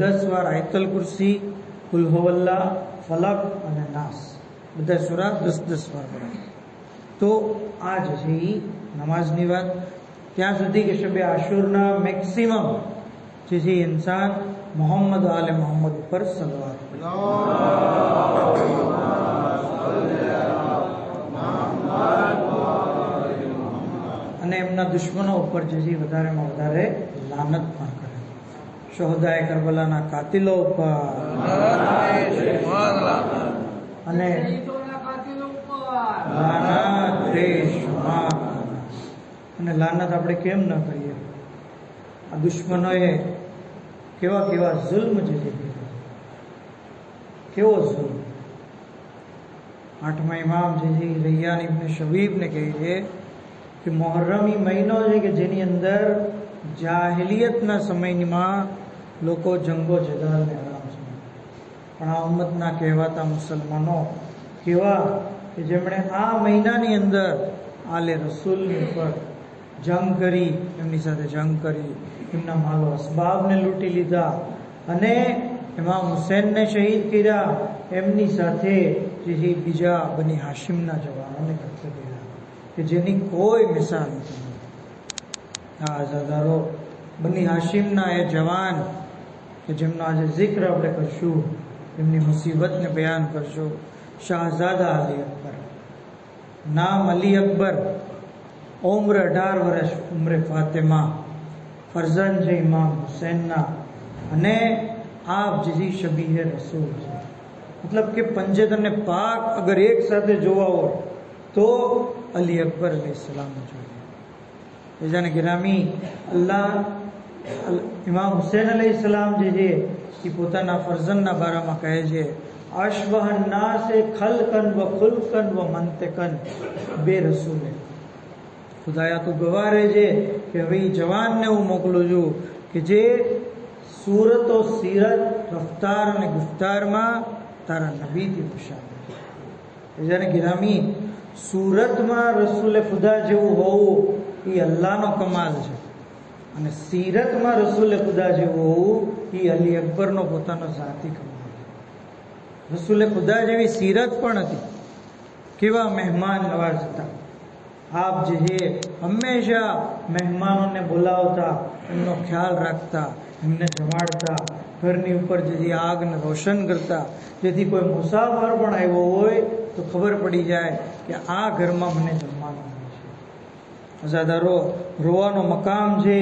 10 વાર આયતુલ કુરસી, કુલ હુવલ્લાહ, ફલક અને નાસ, બધા સૂરા 10-10 વાર પડે. તો આ જે છે એ નમાઝની વાત. ત્યાં સુધી કે શબે આશુરના મેક્સિમમ જે છે ઇન્સાન મોહમ્મદ આલે મોહમ્મદ ઉપર સલવાત પડે. અને એમના દુશ્મનો ઉપર જે છે વધારેમાં વધારે લાનત પણ કરે. શોહદાએ કરબલાના કાતિલો ઉપર અને અને લાનત આપણે કેમ ન કરીએ? આ દુશ્મનોએ કેવા કેવા જુલ્મ જે છે, કેવો જુલ્મ. 8મા ઇમામ જે છે રૈયાન ઇબ્ન શબીબને કહે છે કે મુહર્રમી મહિનો છે કે જેની અંદર જાહિલિયતના સમયમાં લોકો જંગો જદાલને આરામ છે, પણ આ ઉમ્મતના કહેવાતા મુસલમાનો કેવા કે જેમણે આ મહિનાની અંદર આલે રસૂલની ઉપર જંગ કરી, એમની સાથે જંગ કરી, એમના માલો અસબાબને લૂંટી લીધા અને ઇમામ હુસૈનને શહીદ કર્યા. એમની સાથે જે બીજા બની હાશિમના જવાનોને કત્લ કર્યા કે જેની કોઈ મિસાલ નથી. આ આઝાદારો બની હાશિમના એ જવાન કે જેમનો આજે જિક્ર આપણે કરશું, એમની મુસીબતને બયાન કરશું. શાહઝાદા અલી અકબર, નામ અલી અકબર, ઉમ્ર 18 વર્ષ, ઉમ્ર ફાતિમા, ફરઝંદ છે ઇમામ હુસૈનના અને આપ જે શબીહે રસૂલ છે. મતલબ કે પંજતન પાક અગર એક સાથે જોવા હોય તો અલી અકબર અલૈહિસ્સલામ જોઈએ. જાને ગિરામી અલ્લાહ ઇમામ હુસૈન અલૈહિસ્સલામ જે છે એ પોતાના ફરઝંદના બારામાં કહે છે, અશબહન નાસે ખલકન વ ખુલકન વ મંતકન બે રસૂલે. ખુદાયા તું ગવાહ રહેજે કે હવે એ જવાનને હું મોકલું છું કે જે સુરતો સીરત, રફતાર અને ગુફતારમાં તારા નબીથી મુશાબિહ છે. જાણે ગિરામી સુરતમાં રસૂલે ખુદા જેવું હોવું એ અલ્લાહનો કમાલ છે અને સીરતમાં રસૂલે ખુદા જેવું હોવું એ અલી અકબરનો પોતાનો ઝાતી કમાલ છે. રસૂલે ખુદા જેવી સીરત પણ હતી. કેવા મહેમાન નવાઝ હતા. આપ જે છે હંમેશા મહેમાનોને બોલાવતા, એમનો ખ્યાલ રાખતા, એમને જમાડતા, ઘરની ઉપર જે આગને રોશન કરતા, જેથી કોઈ મુસાફર પણ આવ્યો હોય તો ખબર પડી જાય કે આ ઘરમાં મને જમવાનું મળે છે. અઝાદારો, રોવાનો મકામ છે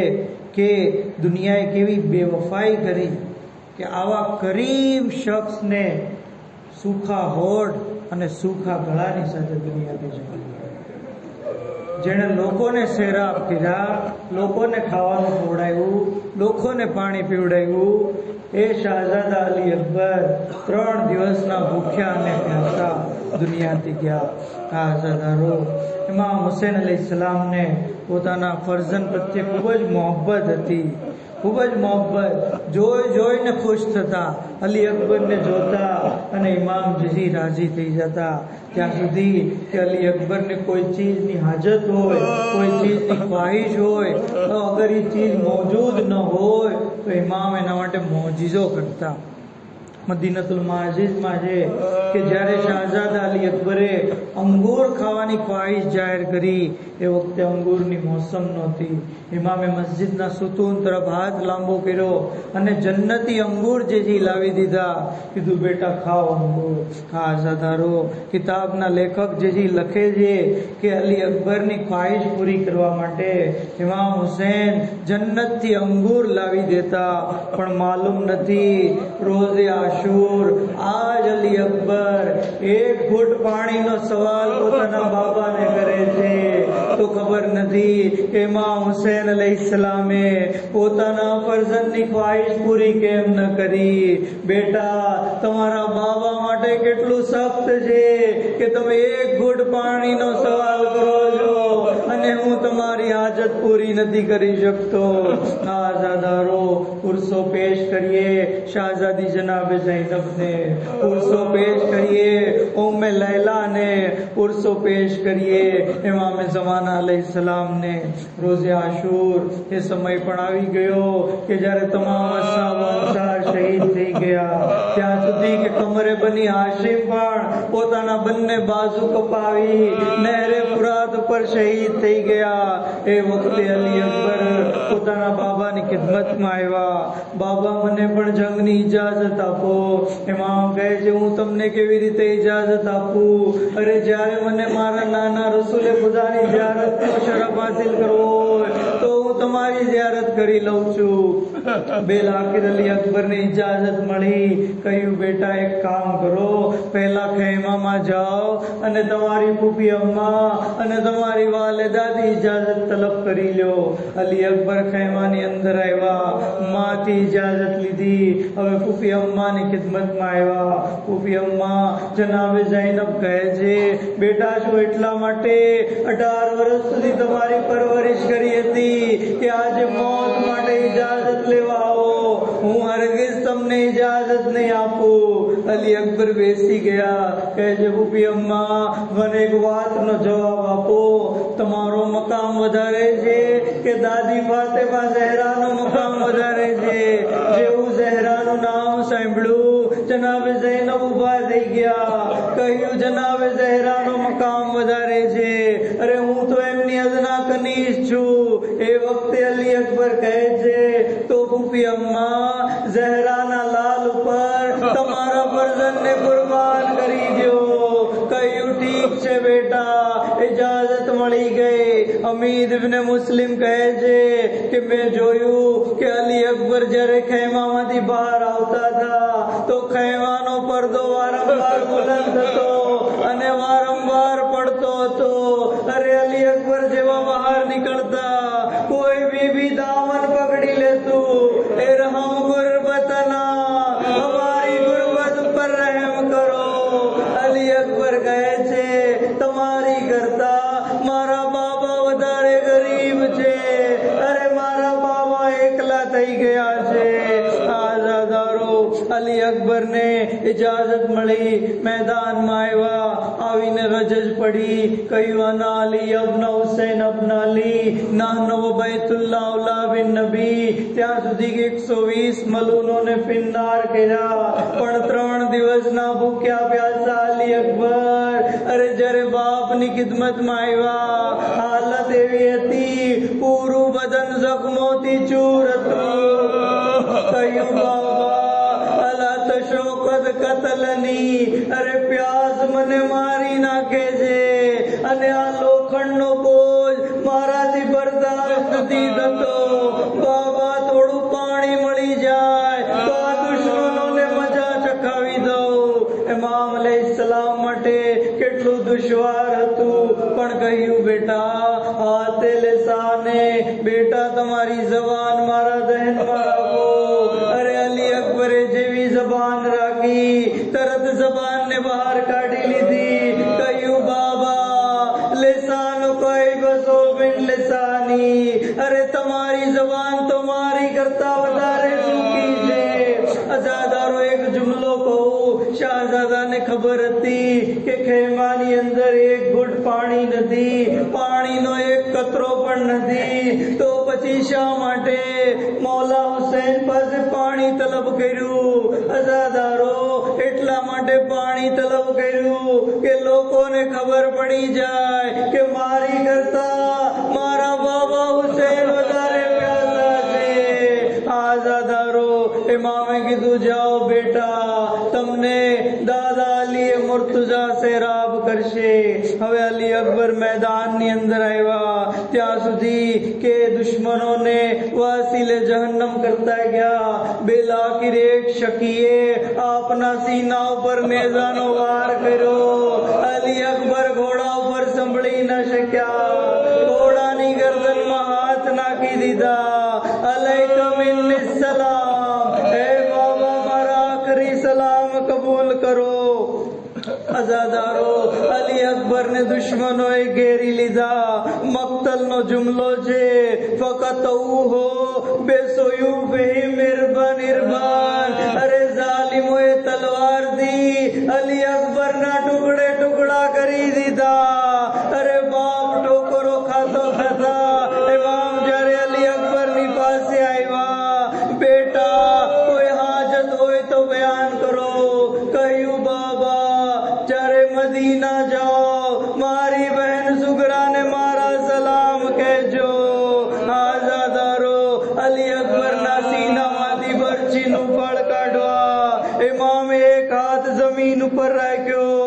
કે દુનિયાએ કેવી બેવફાઈ કરી કે આવા કરીમ શખ્સને સૂખા હોઠ અને સૂખા ગળાની સાથે દુનિયા ભેજવી, જેણે લોકોને સેરાબ કર્યા, લોકોને ખાવાનું ખવડાવ્યું, લોકોને પાણી પીવડાવ્યું. એ શાહઝાદા અલી અકબર 3 દિવસના ભૂખ્યા અને પ્યાસા દુનિયાથી ગયા. આઝાદારો, ઇમામ હુસૈન અલૈહિસ્સલામને પોતાના ફરઝંદ પ્રત્યે ખૂબ જ મોહબ્બત હતી. ખૂબ જ મોહબ્બત, જોઈને ખુશ થતા, અલી અકબરને જોતા અને ઇમામ જજી રાજી થઈ જતા. ત્યાં સુધી કે અલી અકબરને કોઈ ચીજની હાજત હોય, કોઈ ચીજની ખ્વાહિશ હોય, તો અગર એ ચીજ મોજૂદ ન હોય તો ઇમામ એના માટે મોજીઝો કરતા. મદીનતુલ માજીઝમાં છે કે જ્યારે શાહજાદા અલી અકબરે અંગૂર ખાવાની ખ્વાહિશ જાહેર કરી, એ વખતે અંગૂરની મોસમ નહોતી. ઇમામે મસ્જિદના સુતૂન તરફ હાથ લાંબો કર્યો અને જન્નતી અંગૂર જે લાવી દીધા. કીધું બેટા ખાઓ અંગૂર. શાહજાદારો કિતાબના લેખક જે લખે છે કે અલી અકબરની ખ્વાહિશ પૂરી કરવા માટે ઇમામ હુસૈન જન્નતથી અંગૂર લાવી દેતા. પણ માલુમ નથી રોઝે આશુર આજ અલી અકબર એક ઘૂંટ પાણીનો સવાલ પોતાના બાબાને કરે છે તો ખબર નથી કે ઇમામ હુસૈન અલૈહિસ્સલામે પોતાના ફરજંદની ખ્વાહિશ પૂરી કેમ ન કરી. બેટા, તમારા બાબા માટે કેટલું સખ્ત છે કે તમે એક ઘૂંટ પાણીનો સવાલ કરો છો અને હું તમારી હાજત પૂરી નથી કરી શકતો. શાહજાદારો ઉર્સો પેશ કરીએ શાહજાદી જનાબે ઝૈનબને, ઉર્સો પેશ કરીએ ઉમ્મે લૈલાને, ઉર્સો પેશ કરીએ ઇમામે ઝમાના અલૈહિસ્સલામને. રોઝે આશુર એ સમય પણ આવી ગયો કે જ્યારે તમામ અસહાબ અંસાર શહીદ થઈ ગયા. ત્યાં સુધી કે કમરે બની હાશિમ પણ પોતાના બંને બાજુ કપાવી નહેરે ફુરાત ઉપર શહીદ થઈ ગયા. એ વખતે અલી અકબર પોતાના બાબાની ખિદમતમાં આવ્યા. બાબા, મને પણ જંગની ઇજાજત આપો. ઇમામ કહે છે, હું તમને કેવી રીતે ઇજાજત આપું? અરે, જ્યારે મને મારા નાના રસૂલે ખુદાની ઝિયારતનો શરફ હાસિલ કરવો હોય તો હું તમારી ઝિયારત કરી લઉં છું. બેલાખિર અલી અકબરને ઇજાજત મળી. કહ્યું, બેટા એક કામ કરો, પહેલા ખૈમામાં જાઓ અને તમારી ફૂફી અમ્મા અને તમારી વાલિદાથી ઇજાજત તલબ કરી લો. અલી અકબર ખૈમાની અંદર આવ્યા, માથી ઇજાજત લીધી. હવે ફૂફી અમ્માની ખિદમતમાં આવ્યા. ફૂફી અમ્મા જનાબે ઝૈનબ કહે છે, બેટા, શું એટલા માટે 18 વર્ષ સુધી તમારી પરવરિશ કરી હતી કે આજે મોત માટે ઇજાજત લેવા આવો? હું હરગિઝ તમને ઇજાજત નહીં આપું. અલી અકબર બેસી ગયા. કહે છે, ફૂફી અમ્મા, મને એક વાતનો જવાબ આપો. તમારો મકામ વધારે છે કે દાદી ફાતિમા ઝહરાનો મકામ વધારે છે? જેવું ઝહરાનું નામ સાંભળ્યું જનાબે ઝૈનબ ઉભા થઈ ગયા. કહ્યું, જનાબે ઝહરાનો મકામ વધારે છે. અરે, હું તો એમની અદના કનીઝ છું. એ વખતે અલી અકબર કહે છે, તો ફૂફી અમ્મા, ઝહરાના લાલ ઉપર તમારા ફરજંદને કુરબાન કરી દો. કહ્યું, ઠીક છે બેટા, ઇજાજત મળી ગઈ. હમીદ ઇબ્ને મુસ્લિમ કહે છે કે મેં જોયું કે અલી અકબર જ્યારે ખૈમામાંથી બહાર આવતા હતા તો ખૈમાનો પડદો વારંવાર બુલંદ થતો અને વારંવાર પડતો હતો. અરે, અલી અકબર જેવા બહાર નીકળતા કોઈ બીબી દામન પકડી લેતું. એ રહમ ગુરબતના, હમારી ગુરબત પર રહેમ કરો. અલી અકબર કહે છે, તમારી કરતા મારા બાબા વધારે ગરીબ છે. અરે, મારા બાબા એકલા થઈ ગયા છે. આઝાદારો અલી અકબરને ઇજાજત મળી. મેદાનમાં આવ્યા. આવીને રજજ પડી. કહ્યું, અના અલી અબ્ન હુસૈન અબ્ન અલી નહનુ બૈતુલ્લાહ અૌલા બિન નબી. ત્યાં સુધી 120 મલૂનોને ફિન્નાર કર્યા, પણ 3 દિવસના ભૂખ્યા પ્યાસા અલી અકબર. અરે, જ્યારે બાપની ખિદમતમાં આવ્યા, હાલત એવી હતી પૂરું બદન જખમોથી ચૂર હતું. કહ્યું, બાબા, અલા તશોકત કતલની. અરે, પ્યાસ મને મારી નાખે છે અને આ લોખંડનો બોજ મારાથી બરદાસ્ત નથી થતો. બાબા, થોડું પાણી મળી જાય તો આ દુશ્મનોને મજા ચખાવી દઉં. ઇમામ અલૈહિસ્સલામ માટે કેટલું દુશ્વાર હતું, પણ કહ્યું, બેટા, હાથે લેસાને, બેટા, તમારી જબાન મારા દહેનમાં રાખો. અરે, અલી અકબરે જેવી જબાન રાખી, તરત જબાનને બહાર કાઢી લીધી. કહ્યું, બાબા, લેસાનો કોઈ बसो बिन लिसानी। अरे तुम्हारी जबान तुम्हारी करता વધારે ચૂકી છે। અજાદારો એક જુમલો કહું। શાહજાદાને ખબર હતી કે ખેમાની અંદર એક ઘૂંટ પાણી નથી, પાણીનો એક કતરો પણ નથી, તો પછી શા માટે મૌલા હુસૈન પાસે પાણી તલબ કર્યું? અજાદારો એટલા માટે પાણી તલબ કર્યું કે લોકોને ખબર પડી જાય કે મારી કરતા મારા બાબા હુસૈન વધારે પ્યાસા છે। આઝાદારો ઇમામે કીધું જાઓ બેટા, તમને દાદા અલી મુર્તઝા સેરાબ કરશે। હવે અલી અકબર મેદાનની અંદર આવ્યા ત્યાં સુધી કે દુશ્મનોને વાસીલે જહન્નમ કરતા ગયા। બેલાકિર એક શકીએ આપના સીના ઉપર નેઝાનો વાર કર્યો। અલી અકબર ઘોડા ઉપર સંભળી ન શક્યા, ઘોડાની ગરદનમાં હાથ નાખી દીધા। અલૈકા મિન્ની સલામ, હે બાબા મારા આખરી સલામ કબૂલ કરો। અઝાદારો અલી અકબરને દુશ્મનોએ ઘેરી લીધા। મક્તલનો જુમલો છે, ફકત હો બેસોયું બેહી મિરબાન ઇરબાન। અરે જાલિમોએ તલવારથી અલી અકબરના ટુકડે ટુકડા કરી દીધા। અરે બાપ ઠોકરો ખાતો ખાતા ઇમામ જ્યારે અલી અકબરની પાસે આવ્યા, બેટા કોઈ હાજત હોય તો બયાન કરો। કહ્યું બાબા જ્યારે મદીના જાઓ મારી બહેન સુગરાને મારા સલામ કહેજો। આઝાદારો અલી અકબરના સીનામાંથી બરછીનું ફળ કાઢવા ઇમામે એક હાથ જમીન ઉપર રાખ્યો,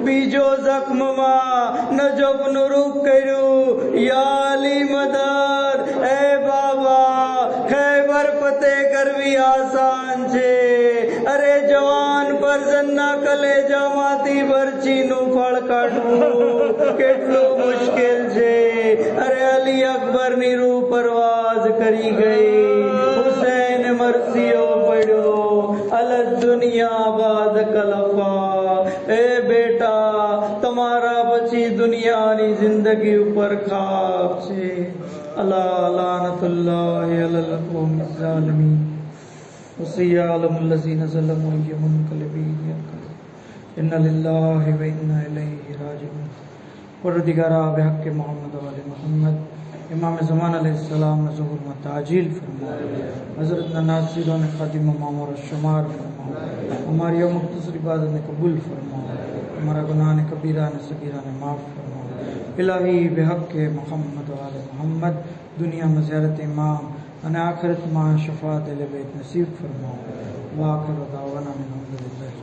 બીજો જખ્મમાં નજફનું રૂપ કર્યું। યા અલી મદદ, હે બાબા ખૈબર ફતેહ કરવી આસાન છે, અરે જવાન પરજનના કલેજામાંથી બરછીનું ફળ કાઢવું કેટલું મુશ્કેલ છે। અરે અલી અકબરની રૂહ પરવાઝ કરી ગઈ। હુસૈન મરસીઓ પડ્યો, અલગ દુનિયા બાદ કલફા। એ બેટા તમારા પછી દુનિયાની જિંદગી ઉપર ખાબ છે। અલા લાનતુલ્લાહ અલલ કૌમિ ઝાલિમીન વસિયાલમ અલ્લઝીન ઝલમુ યમુનકલિબીન ઇન્ના લિલ્લાહિ વ ઇન્ના ઇલૈહિ રાજીઉન। परवरदिगारा बेहक़ मोहम्मद वाले मोहम्मद इमाम ज़मान अलैहिस्सलाम ने ज़ुहूर में ताजील फरमाओ। हज़रत नासिरों ने ख़ातिम मामूर शुमार फरमाओ। हमारी यह मुख्तसर इबादत ने कबूल फरमाओ। हमारा गुनाह ने कबीरा ने सगीरा ने माफ़ फरमाओ। इलाही बेहक़ मोहम्मद वाले मोहम्मद दुनिया में ज़ियारत इमाम અને આખિરતમાં શફાત અહલે बैत नसीब फरमाओ। वाखिर दावाना अल्हम्दुलिल्लाह।